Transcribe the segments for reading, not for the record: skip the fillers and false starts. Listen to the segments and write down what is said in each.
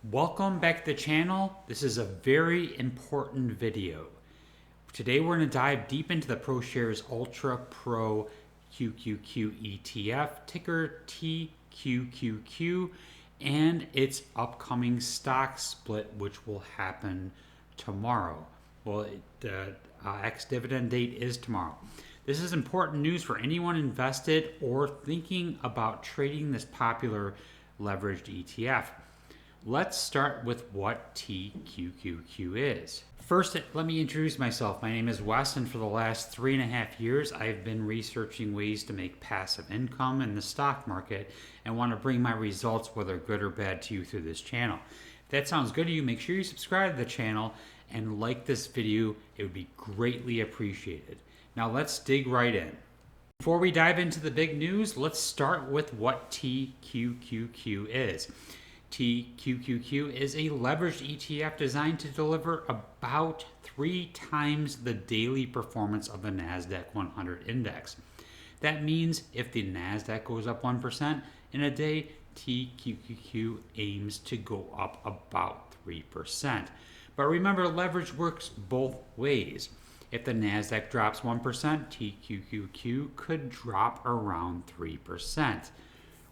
Welcome back to the channel. This is a very important video. Today we're going to dive deep into the ProShares Ultra Pro QQQ ETF, ticker TQQQ, and its upcoming stock split, which will happen tomorrow. Well, the ex-dividend date is tomorrow. This is important news for anyone invested or thinking about trading this popular leveraged ETF. Let's start with what TQQQ is. First, let me introduce myself. My name is Wes, and for the last 3.5 years, I've been researching ways to make passive income in the stock market and want to bring my results, whether good or bad, to you through this channel. If that sounds good to you, make sure you subscribe to the channel and like this video. It would be greatly appreciated. Now let's dig right in. Before we dive into the big news, let's start with what TQQQ is. TQQQ is a leveraged ETF designed to deliver about 3 times the daily performance of the NASDAQ 100 index. That means if the NASDAQ goes up 1% in a day, TQQQ aims to go up about 3%. But remember, leverage works both ways. If the NASDAQ drops 1%, TQQQ could drop around 3%.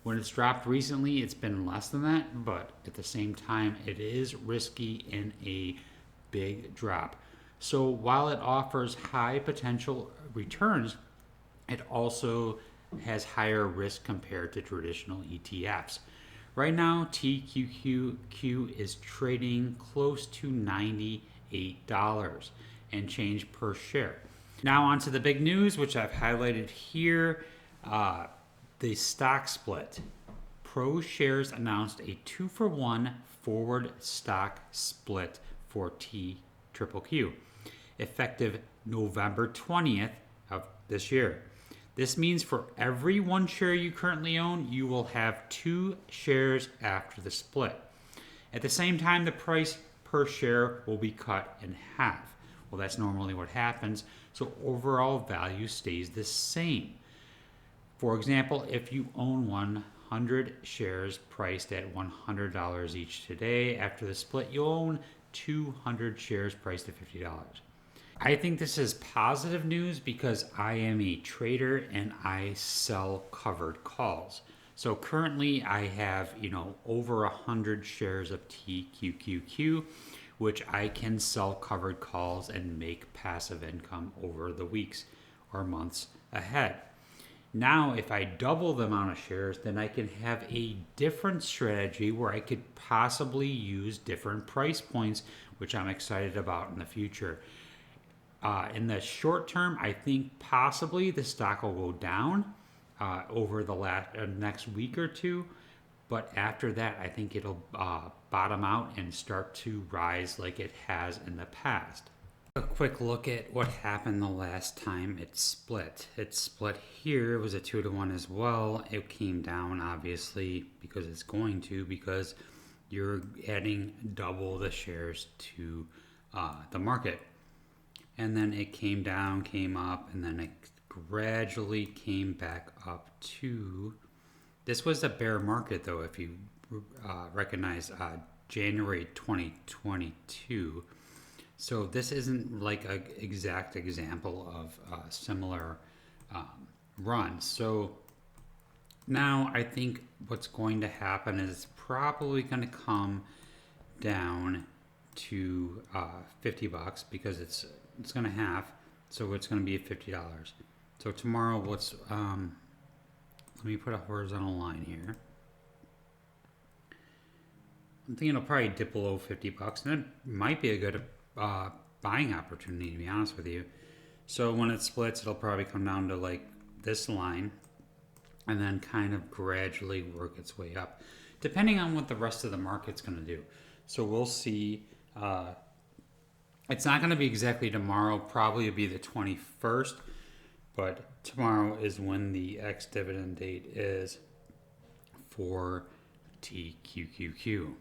When it's dropped recently, it's been less than that, but at the same time, it is risky in a big drop. So while it offers high potential returns, it also has higher risk compared to traditional ETFs. Right now, TQQQ is trading close to $98 and change per share. Now on to the big news, which I've highlighted here. The stock split. ProShares announced a 2-for-1 forward stock split for TQQQ, effective November 20th of this year. This means for every 1 share you currently own, you will have 2 shares after the split. At the same time, the price per share will be cut in half. Well, that's normally what happens, so overall value stays the same. For example, if you own 100 shares priced at $100 each today, after the split, you'll own 200 shares priced at $50. I think this is positive news because I am a trader and I sell covered calls. So currently I have, over 100 shares of TQQQ, which I can sell covered calls and make passive income over the weeks or months ahead. Now, if I double the amount of shares, then I can have a different strategy where I could possibly use different price points, which I'm excited about in the future. In the short term, I think possibly the stock will go down over the next week or two. But after that, I think it'll bottom out and start to rise like it has in the past. A quick look at what happened the last time it split. It split here. It was a 2-to-1 as well. It came down, obviously, because it's going to, because you're adding double the shares to the market. And then it came down, came up, and then it gradually came back up to... This was a bear market, though, if you recognize January 2022. So this isn't like an exact example of a similar run. So now I think what's going to happen is it's probably going to come down to $50 because it's going to half. So it's going to be at $50. So tomorrow, let me put a horizontal line here. I'm thinking it'll probably dip below $50, and it might be a good buying opportunity, to be honest with you. So when it splits, it'll probably come down to like this line and then kind of gradually work its way up, depending on what the rest of the market's going to do. So we'll see. It's not going to be exactly tomorrow. Probably it'll be the 21st, but tomorrow is when the ex-dividend date is for TQQQ.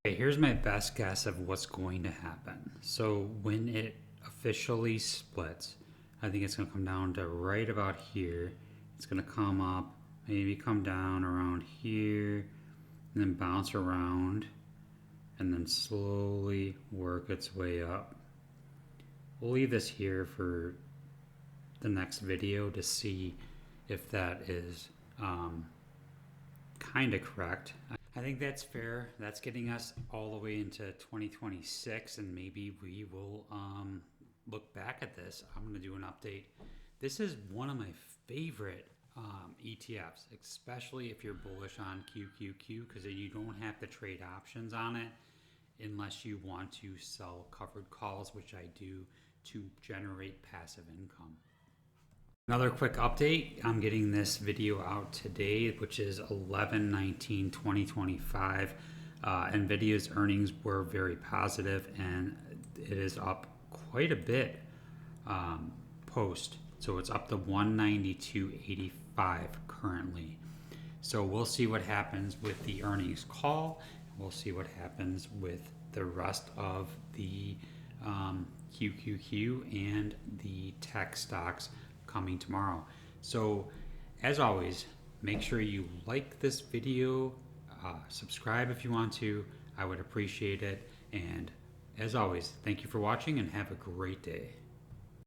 Okay, here's my best guess of what's going to happen. So when it officially splits, I think it's going to come down to right about here. It's going to come up, maybe come down around here, and then bounce around and then slowly work its way up. We'll leave this here for the next video to see if that is kind of correct. I think that's fair. That's getting us all the way into 2026, and maybe we will look back at this. I'm going to do an update. This is one of my favorite ETFs, especially if you're bullish on QQQ, because you don't have to trade options on it unless you want to sell covered calls, which I do, to generate passive income. Another quick update, I'm getting this video out today, which is 11/19/2025. NVIDIA's earnings were very positive, and it is up quite a bit post. So it's up to 192.85 currently. So we'll see what happens with the earnings call. We'll see what happens with the rest of the QQQ and the tech stocks coming tomorrow. So as always, make sure you like this video, subscribe if you want to. I would appreciate it. And as always, thank you for watching and have a great day.